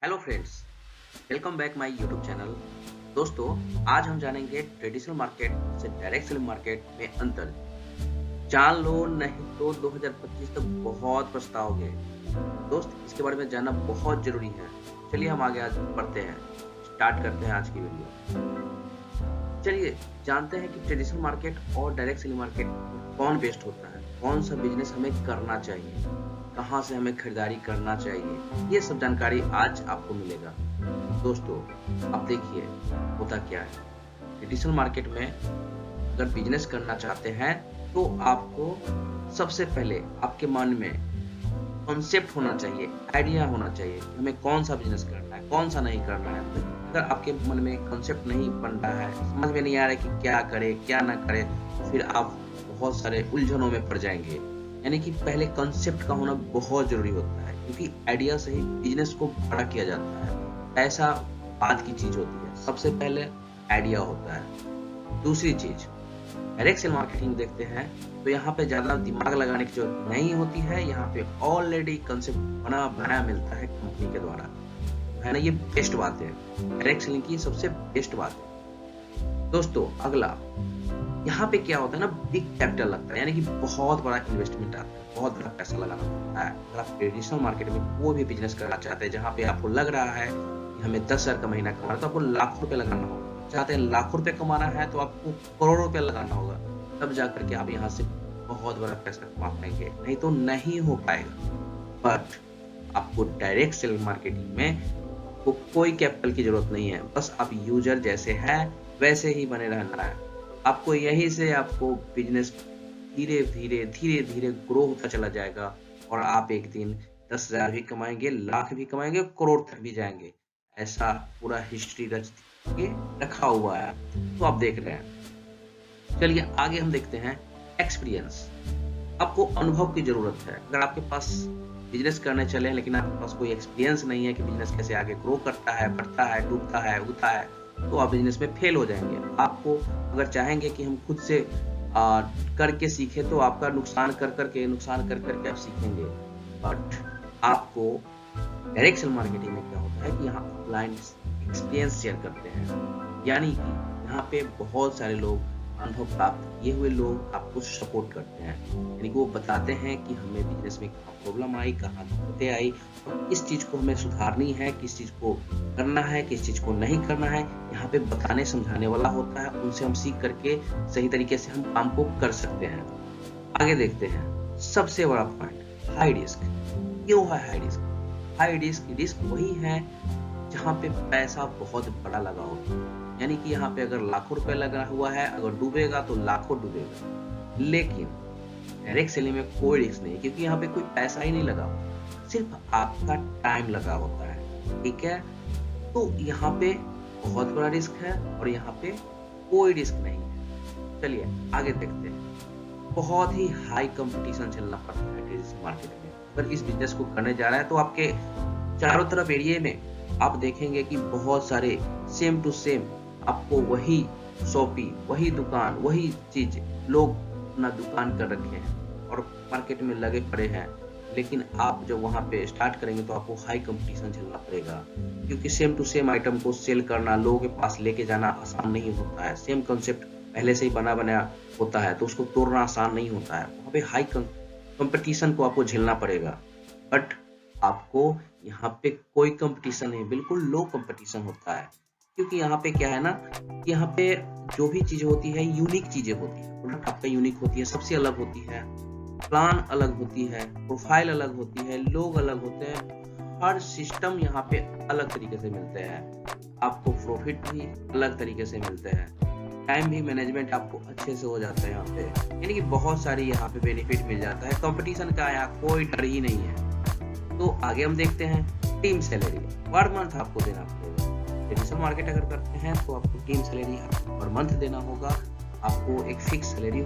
Hello friends, welcome back my YouTube channel. दोस्तों, आज हम जानेंगे ट्रेडिशनल मार्केट से डायरेक्ट सेलिंग मार्केट में अंतर। जान लो नहीं तो 2025 तक बहुत पछताओगे। दोस्त, इसके बारे में जानना बहुत जरूरी है। चलिए हम आगे आज बढ़ते हैं, स्टार्ट करते हैं आज की वीडियो। चलिए जानते हैं कि ट्रेडिशनल मार्केट और डायरेक्ट सेलिंग मार्केट में कौन बेस्ट होता है, कौन सा बिजनेस हमें करना चाहिए, कहाँ से हमें खरीदारी करना चाहिए। ये सब जानकारी आज आपको मिलेगा। दोस्तों, अब देखिए होता क्या है। ट्रेडिशनल मार्केट में अगर बिजनेस करना चाहते हैं तो आपको सबसे पहले आपके मन में कॉन्सेप्ट होना चाहिए, आइडिया होना चाहिए कि हमें कौन सा बिजनेस करना है, कौन सा नहीं करना है। अगर आपके मन में कॉन्सेप्ट नहीं बन रहा है, समझ में नहीं आ रहा है कि क्या करे क्या ना करे, तो फिर आप बहुत सारे उलझनों में पड़ जाएंगे। यानी कि पहले कॉन्सेप्ट का होना बहुत जरूरी होता है, क्योंकि आइडिया से ही बिजनेस को बड़ा किया जाता है। पैसा बाद की चीज होती है, सबसे पहले आइडिया होता है। दूसरी चीज, डायरेक्ट सेल मार्केटिंग देखते हैं तो यहाँ पे ज्यादा दिमाग लगाने की जरूरत नहीं होती है। यहाँ पे ऑलरेडी कंसेप्ट बना बनाया मिलता है कंपनी के द्वारा, है ना। ये बेस्ट बात है, डायरेक्ट सेलिंग की सबसे बेस्ट बात है। दोस्तों, अगला यहाँ पे क्या होता है ना, बिग कैपिटल लगता है, यानी कि बहुत बड़ा इन्वेस्टमेंट आता है, बहुत बड़ा पैसा लगाना पड़ता है। अगर आप ट्रेडिशनल मार्केट में कोई भी बिजनेस करना चाहते हैं जहाँ पे आपको लग रहा है कि हमें 10,000 का महीना कमाना है, तो आपको लाखों रुपए लगाना होगा। चाहते हैं लाखों रुपए कमाना है तो आपको करोड़ों रुपए लगाना होगा, तब जाकर के आप यहाँ से बहुत बड़ा पैसा कमा पाएंगे, नहीं तो नहीं हो पाएगा। बट आपको डायरेक्ट सेलिंग मार्केटिंग में आपको कोई कैपिटल की जरूरत नहीं है, बस आप यूजर जैसे है वैसे ही बने रहना है। आपको यहीं से आपको बिजनेस धीरे धीरे धीरे धीरे ग्रो होता चला जाएगा और आप एक दिन 10,000 भी कमाएंगे, लाख भी कमाएंगे, करोड़ तक भी जाएंगे। ऐसा पूरा हिस्ट्री रच के रखा हुआ है, तो आप देख रहे हैं। चलिए आगे हम देखते हैं एक्सपीरियंस। आपको अनुभव की जरूरत है। अगर आपके पास बिजनेस करने चले हैं लेकिन आपके पास कोई एक्सपीरियंस नहीं है कि बिजनेस कैसे आगे ग्रो करता है, बढ़ता है, डूबता है, उगता है, तो आप बिजनेस में फेल हो जाएंगे। आपको अगर चाहेंगे कि हम खुद से करके सीखें तो आपका नुकसान कर करके आप सीखेंगे। बट आपको डायरेक्ट सेल मार्केटिंग में क्या होता है कि यहाँ ऑफलाइन एक्सपीरियंस शेयर करते हैं, यानी कि यहाँ पे बहुत सारे लोग, अनुभव प्राप्त किए हुए लोग आपको सपोर्ट करते हैं। यानी कि वो बताते हैं कि हमें बिजनेस में कहाँ प्रॉब्लम आई, कहाँ दिक्कतें आई, और किस चीज को हमें सुधारनी है, किस चीज को करना है, किस चीज को नहीं करना है। यहाँ पे बताने समझाने वाला होता है, उनसे हम सीख करके सही तरीके से हम काम को कर सकते हैं। आगे देखते हैं सबसे बड़ा पॉइंट, हाई रिस्क। क्यों है हाई रिस्क? हाई रिस्क वही है जहाँ पे पैसा बहुत बड़ा लगा होता है। यानी कि यहाँ पे अगर लाखों रुपए लगा हुआ है, अगर डूबेगा तो लाखों डूबेगा। लेकिन डायरेक्ट सेलिंग में कोई रिस्क नहीं, क्योंकि यहाँ पे कोई पैसा ही नहीं लगा, सिर्फ आपका टाइम लगा होता है। ठीक है, तो यहाँ पे बहुत बड़ा रिस्क है और यहाँ पे कोई रिस्क नहीं है। चलिए आगे देखते हैं। बहुत ही हाई कंपटीशन चलना पड़ता है ट्रेडिशनल मार्केट में। अगर इस बिजनेस को करने जा रहा है तो आपके चारों तरफ एरिया में आप देखेंगे कि बहुत सारे सेम टू सेम आपको वही शॉपी, वही दुकान, वही चीज लोग अपना दुकान कर रखे हैं और मार्केट में लगे पड़े हैं। लेकिन आप जब वहां पे स्टार्ट करेंगे तो आपको हाई कंपटीशन झेलना पड़ेगा, क्योंकि सेम टू सेम आइटम को सेल करना, लोगों के पास लेके जाना आसान नहीं होता है। सेम कंसेप्ट पहले से ही बना बनाया होता है तो उसको तोड़ना आसान नहीं होता है। वहां पे हाई कंपटीशन को आपको झेलना पड़ेगा। बट आपको यहाँ पे कोई कंपटीशन नहीं, बिल्कुल लो कंपटीशन होता है। क्योंकि यहाँ पे क्या है ना, यहाँ पे जो भी चीजें होती है यूनिक चीजें होती है, प्रोडक्ट आपका यूनिक होती है, सबसे अलग होती है, प्लान अलग होती है, प्रोफाइल अलग होती है, लोग अलग होते हैं। हर सिस्टम यहाँ पे अलग तरीके से मिलते हैं। आपको प्रॉफिट भी अलग तरीके से मिलते हैं, टाइम भी मैनेजमेंट आपको अच्छे से हो जाता है यहाँ पे। यानी कि बहुत सारी यहाँ पे बेनिफिट मिल जाता है। कंपटीशन का यहाँ कोई डर ही नहीं है। तो आगे हम देखते हैं टीम सैलरी। पर मंथ आपको देना पड़ेगा। ट्रेडिशनल मार्केट अगर करते हैं तो आपको टीम सैलरी पर मंथ देना होगा। आपको एक फिक्स सैलरी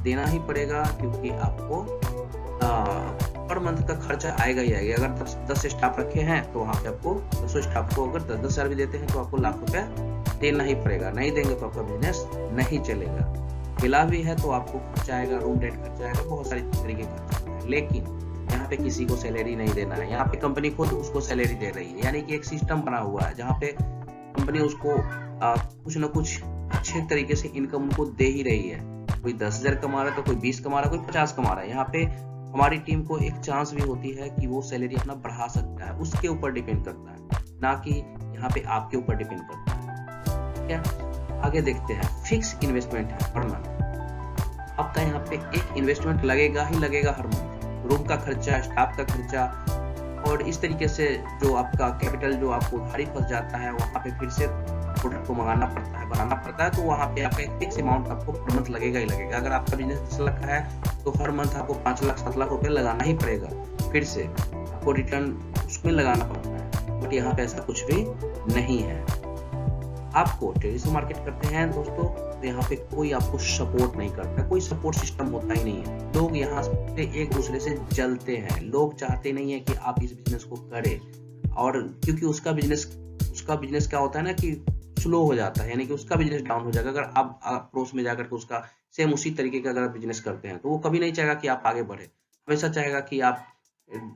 देना ही पड़ेगा, क्योंकि आपको पर मंथ का खर्चा आएगा ही आएगा। अगर 10 स्टाफ रखे हैं तो वहाँ पे आपको 10 स्टाफ को अगर 10,000 भी देते हैं तो आपको लाख रुपया देना ही पड़ेगा। नहीं देंगे तो आपका बिजनेस नहीं चलेगा। विला भी है तो आपको खर्चा आएगा, रूम रेंट खर्चा आएगा, बहुत सारी तरीके का खर्चा आएगा। लेकिन यहाँ पे पे किसी को सैलरी नहीं देना है, यहाँ पे कंपनी खुद उसको सैलरी दे रही है। यानी कि एक सिस्टम बना हुआ है जहाँ पे कंपनी उसको कुछ ना कुछ अच्छे तरीके से इनकम उनको दे ही रही है। कोई 10,000 कमा रहा है तो कोई 20 कमा रहा है, कोई 50 कमा रहा है। यहाँ पे हमारी टीम को एक चांस भी होती है कि वो सैलरी अपना बढ़ा सकता है, उसके ऊपर डिपेंड करता है, ना कि यहाँ पे आपके ऊपर डिपेंड करता है। क्या आगे देखते हैं, फिक्स इन्वेस्टमेंट है हर मंथ। आपका यहाँ पे एक इन्वेस्टमेंट लगेगा ही लगेगा हर मंथ, रूम का खर्चा, स्टाफ का खर्चा, और इस तरीके से जो आपका कैपिटल जो आपको उधारी फंस जाता है, वहाँ पे फिर से प्रोडक्ट को मंगाना पड़ता है, बनाना पड़ता है, तो वहाँ पे आपका एक फिक्स अमाउंट आपको पर मंथ लगेगा ही लगेगा। अगर आपका बिजनेस 10 लाख का है तो हर मंथ आपको 5 लाख 7 लाख रुपए लगाना ही पड़ेगा, फिर से आपको रिटर्न उसमें लगाना पड़ता है। बट यहाँ पे ऐसा कुछ भी नहीं है। आपको ट्रेडिशनल मार्केट करते हैं दोस्तों, तो यहाँ पे कोई आपको सपोर्ट नहीं करता, कोई सपोर्ट सिस्टम होता ही नहीं है। लोग यहाँ पे एक दूसरे से जलते हैं, लोग चाहते नहीं है कि आप इस बिजनेस को करें, और क्योंकि उसका बिजनेस क्या होता है ना कि स्लो हो जाता है, यानी कि उसका बिजनेस डाउन हो जाएगा। अगर आप पड़ोस में जाकर के उसका सेम उसी तरीके का अगर बिजनेस करते हैं तो वो कभी नहीं चाहेगा कि आप आगे बढ़े, हमेशा चाहेगा कि आप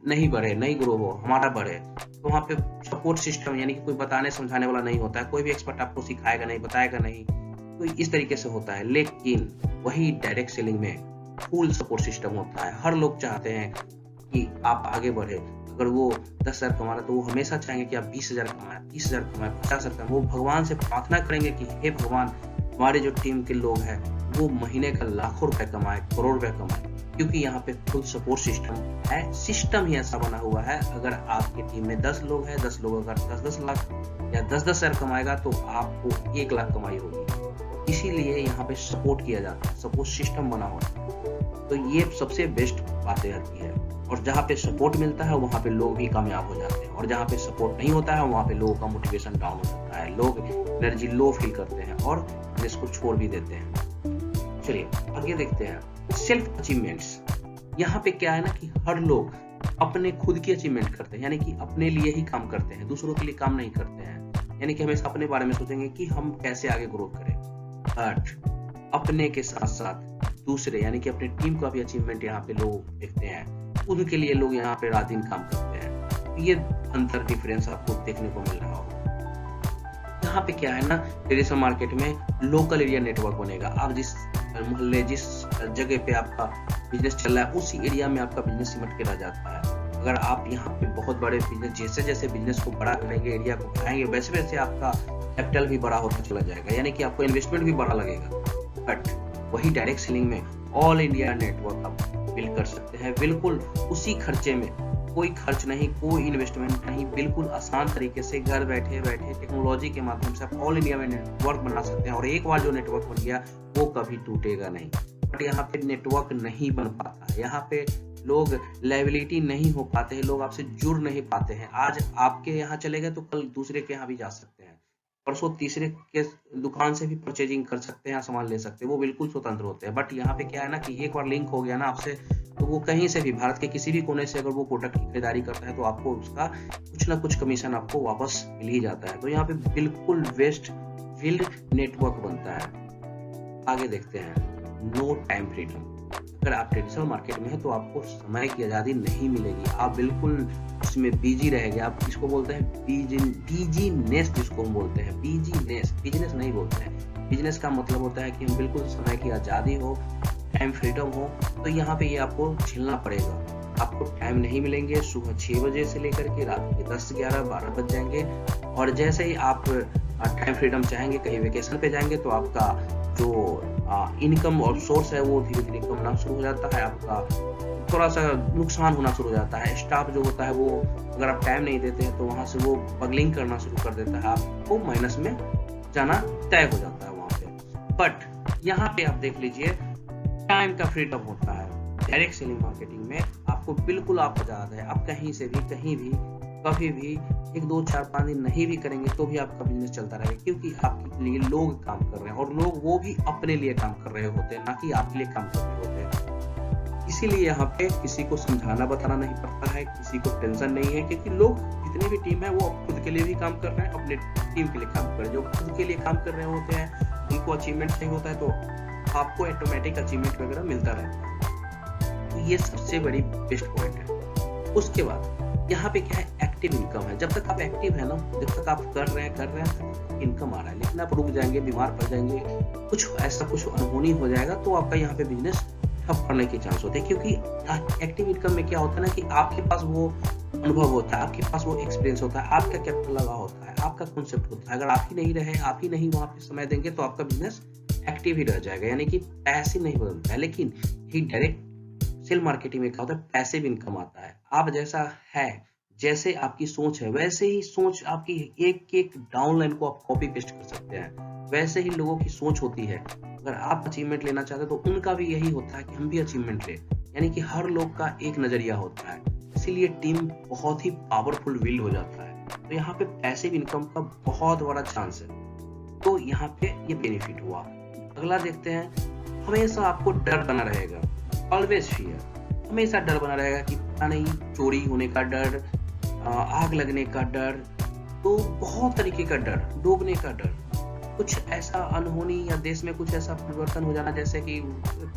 नहीं बढ़े, नहीं ग्रो हो, हमारा बढ़े। तो वहाँ पे सपोर्ट सिस्टम यानी कि कोई बताने समझाने वाला नहीं होता है, कोई भी एक्सपर्ट आपको सिखाएगा नहीं, बताएगा नहीं, तो इस तरीके से होता है। लेकिन वही डायरेक्ट सेलिंग में फुल सपोर्ट सिस्टम होता है। हर लोग चाहते हैं कि आप आगे बढ़े। अगर वो 10,000 कमा रहा है तो वो हमेशा चाहेंगे कि आप 20,000 कमाएं, 30,000 कमाएं, 50,000 कमाएं। वो भगवान से प्रार्थना करेंगे कि हे भगवान, हमारे जो टीम के लोग हैं वो महीने का लाखों रुपए कमाए, करोड़ रुपए कमाए, क्योंकि यहाँ पे फुल सपोर्ट सिस्टम है। सिस्टम ही ऐसा बना हुआ है। अगर आपकी टीम में 10 लोग हैं, 10 लोग अगर 10-10 लाख या 10-10 हजार कमाएगा तो आपको 1 लाख कमाई होगी। इसीलिए यहाँ पे सपोर्ट किया जाता है, सपोर्ट सिस्टम बना हुआ है। तो ये सबसे बेस्ट बातें आती है। और जहाँ पे सपोर्ट मिलता है वहाँ पे लोग भी कामयाब हो जाते हैं, और जहाँ पे सपोर्ट नहीं होता है वहाँ पे लोगों का मोटिवेशन डाउन हो जाता है, लोग एनर्जी लो फील करते हैं और इसको छोड़ भी देते हैं। चलिए आगे देखते हैं, सेल्फ अचीवमेंट्स। यहाँ पे क्या है ना कि हर लोग अपने खुद की अचीवमेंट करते हैं, यानी कि अपने लिए ही काम करते हैं, दूसरों के लिए काम नहीं करते हैं। यानी कि हमेशा अपने बारे में सोचेंगे कि हम कैसे आगे ग्रो करें, बट अपने के साथ साथ दूसरे यानी कि अपनी टीम का भी अचीवमेंट यहाँ पे लोग देखते हैं, उनके लिए लोग यहाँ पे रात दिन काम करते हैं। ये अंतर डिफरेंस आपको देखने को मिल रहा होगा। यहाँ पे क्या है ना, ट्रेडिशनल मार्केट में लोकल एरिया नेटवर्क बनेगा। आप जिस मोहल्ले, जिस जगह पे आपका बिजनेस चल रहा है, उसी एरिया में आपका बिजनेस सिमट के रह जाता है। अगर आप यहाँ पे बहुत बड़े बिजनेस, जैसे जैसे बिजनेस को बड़ा करेंगे, एरिया को बढ़ाएंगे, वैसे वैसे आपका कैपिटल भी बड़ा होता चला जाएगा, यानी कि आपको इन्वेस्टमेंट भी बड़ा लगेगा। बट वही डायरेक्ट सेलिंग में ऑल इंडिया नेटवर्क आप बिल्ड कर सकते हैं, बिल्कुल उसी खर्चे में, कोई खर्च नहीं, कोई इन्वेस्टमेंट नहीं, बिल्कुल आसान तरीके से घर बैठे बैठे टेक्नोलॉजी के माध्यम से आप ऑल इंडिया में नेटवर्क बना सकते हैं। और एक बार जो नेटवर्क बन गया वो कभी टूटेगा नहीं। बट यहाँ पे नेटवर्क नहीं बन पाता है, यहाँ पे लोग लायबिलिटी नहीं हो पाते हैं, लोग आपसे जुड़ नहीं पाते हैं। आज आपके यहाँ चले गए तो कल दूसरे के यहाँ भी जा सकते हैं, परसों तीसरे के दुकान से भी परचेजिंग कर सकते हैं, सामान ले सकते हैं, वो बिल्कुल स्वतंत्र होते हैं। बट यहाँ पे क्या है ना कि एक बार लिंक हो गया ना आपसे, तो वो कहीं से भी, भारत के किसी भी कोने से अगर वो प्रोडक्ट की खरीदारी करता है तो आपको उसका कुछ ना कुछ कमीशन आपको वापस मिल ही जाता है। तो यहाँ पे बिल्कुल वेस्ट फील्ड नेटवर्क बनता है। आगे देखते हैं, नो टाइम फ्रीडम। अगर आप ट्रेडिशनल मार्केट में है तो आपको समय की आज़ादी नहीं मिलेगी, आप बिल्कुल उसमें बिजी रहेंगे। आप इसको बोलते हैं बिजीनेस, जिसको हम बोलते हैं बिजीनेस, बिजनेस नहीं बोलते हैं। बिजनेस का मतलब होता है कि हम बिल्कुल समय की आज़ादी हो, टाइम फ्रीडम हो। तो यहाँ पे ये आपको झेलना पड़ेगा। आपको टाइम नहीं मिलेंगे, सुबह 6 बजे से लेकर के रात के 10, 11, 12 बज जाएंगे। और जैसे ही आप टाइम फ्रीडम चाहेंगे, कहीं वेकेशन पे जाएंगे, तो आपका जो इनकम और सोर्स है वो धीरे धीरे कम होना शुरू हो जाता है, आपका थोड़ा सा नुकसान होना शुरू हो जाता है। स्टाफ जो होता है वो, अगर आप टाइम नहीं देते हैं तो वहाँ से वो बगलिंग करना शुरू कर देता है, आपको माइनस में जाना तय हो जाता है वहाँ पे। बट यहाँ पे आप देख लीजिए, टाइम का फ्रीडम होता है। डायरेक्ट सेलिंग मार्केटिंग में आपको बिल्कुल आप आजाद है, आप कहीं से भी, कहीं भी, कभी भी 1, 2, 4, 5 दिन नहीं भी करेंगे तो भी आपका बिजनेस चलता रहेगा, क्योंकि आपके लिए लोग काम कर रहे हैं, और लोग वो भी अपने लिए काम कर रहे होते हैं, ना कि आपके लिए काम कर रहे होते हैं। इसीलिए यहाँ पे किसी को समझाना बताना नहीं पड़ता है, किसी को टेंशन नहीं है, क्योंकि लोग जितनी भी टीम है वो खुद के लिए भी काम कर रहे हैं, अपने टीम के लिए काम कर रहे हैं। जो खुद के लिए काम कर रहे होते हैं उनको अचीवमेंट नहीं होता है, तो आपको ऑटोमेटिक अचीवमेंट वगैरह मिलता रहता है। तो ये सबसे बड़ी बेस्ट पॉइंट है। उसके बाद यहाँ पे क्या है, एक्टिव इनकम है। जब तक आप एक्टिव है ना, जब तक आप कर रहे हैं इनकम आ रहा है। लेकिन आप रुक जाएंगे, बीमार पड़ जाएंगे, कुछ ऐसा कुछ अनहोनी हो जाएगा तो आपका यहाँ पे बिजनेस ठप पड़ने के चांस होते हैं। क्योंकि एक्टिव इनकम में क्या होता है ना कि आपके पास वो अनुभव होता है, आपके पास वो एक्सपीरियंस होता है, आपका कैपिटल लगा होता है, आपका कॉन्सेप्ट होता है। अगर आप ही नहीं रहे, आप ही नहीं वहां पे समय देंगे तो आपका बिजनेस एक्टिव ही रह जाएगा, यानी कि पैसिव नहीं बदलता है। लेकिन ही डायरेक्ट सेल मार्केटिंग में क्या होता है, पैसिव इनकम आता है। आप जैसा है, जैसे आपकी सोच है, वैसे ही सोच आपकी एक एक डाउनलाइन को आप कॉपी पेस्ट कर सकते हैं। वैसे ही लोगों की सोच होती है। अगर आप अचीवमेंट लेना चाहते हैं तो उनका भी यही होता है कि हम भी अचीवमेंट लें, यानी कि हर लोग का एक नजरिया होता है। इसीलिए टीम बहुत ही पावरफुल विल हो जाता है। तो यहाँ पे पैसिव इनकम का बहुत बड़ा चांस है। तो यहाँ पे ये बेनिफिट हुआ। अगला देखते हैं, हमेशा आपको डर बना रहेगा, ऑलवेज फियर। हमेशा डर बना रहेगा कि पता नहीं, चोरी होने का डर, आग लगने का डर, तो बहुत तरीके का डर, डूबने का डर, कुछ ऐसा अनहोनी या देश में कुछ ऐसा परिवर्तन हो जाना, जैसे कि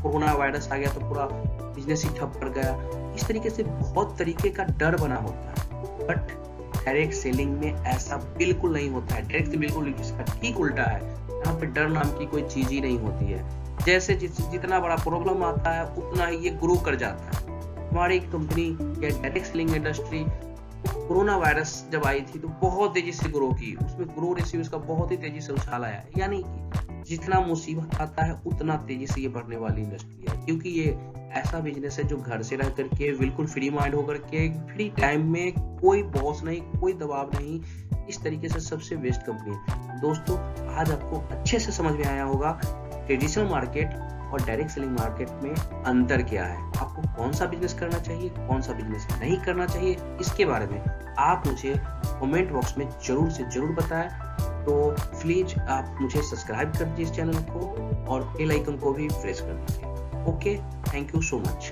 कोरोना वायरस आ गया तो पूरा बिजनेस ही ठप पड़ गया। इस तरीके से बहुत तरीके का डर बना होता है। बट डायरेक्ट सेलिंग में ऐसा बिल्कुल नहीं होता है। डायरेक्ट बिल्कुल इसका ठीक उल्टा है। यहाँ पे डर नाम की कोई चीज ही नहीं होती है। जैसे जितना बड़ा प्रॉब्लम आता है उतना ही ये ग्रो कर जाता है। हमारी कंपनी या direct selling industry corona virus जब आई थी तो बहुत तेजी से ग्रो की, उसमें ग्रो रेशियो इसका बहुत ही तेजी से उछाल आया। यानी कि जितना मुसीबत आता है उतना तेजी से ये बढ़ने वाली इंडस्ट्री है, क्योंकि ये ऐसा बिजनेस है जो घर से रह करके बिल्कुल फ्री माइंड होकर के फ्री टाइम में, कोई बॉस नहीं, कोई दबाव नहीं, इस तरीके से सबसे बेस्ट कंपनी है। दोस्तों, आज आपको अच्छे से समझ में आया होगा ट्रेडिशनल मार्केट और डायरेक्ट सेलिंग मार्केट में अंतर क्या है, आपको कौन सा बिजनेस करना चाहिए, कौन सा बिजनेस नहीं करना चाहिए। इसके बारे में आप मुझे कमेंट बॉक्स में जरूर से जरूर बताएं। तो प्लीज आप मुझे सब्सक्राइब कर दीजिए इस चैनल को और बेल आइकन को भी प्रेस कर दीजिए। Okay, thank you so much.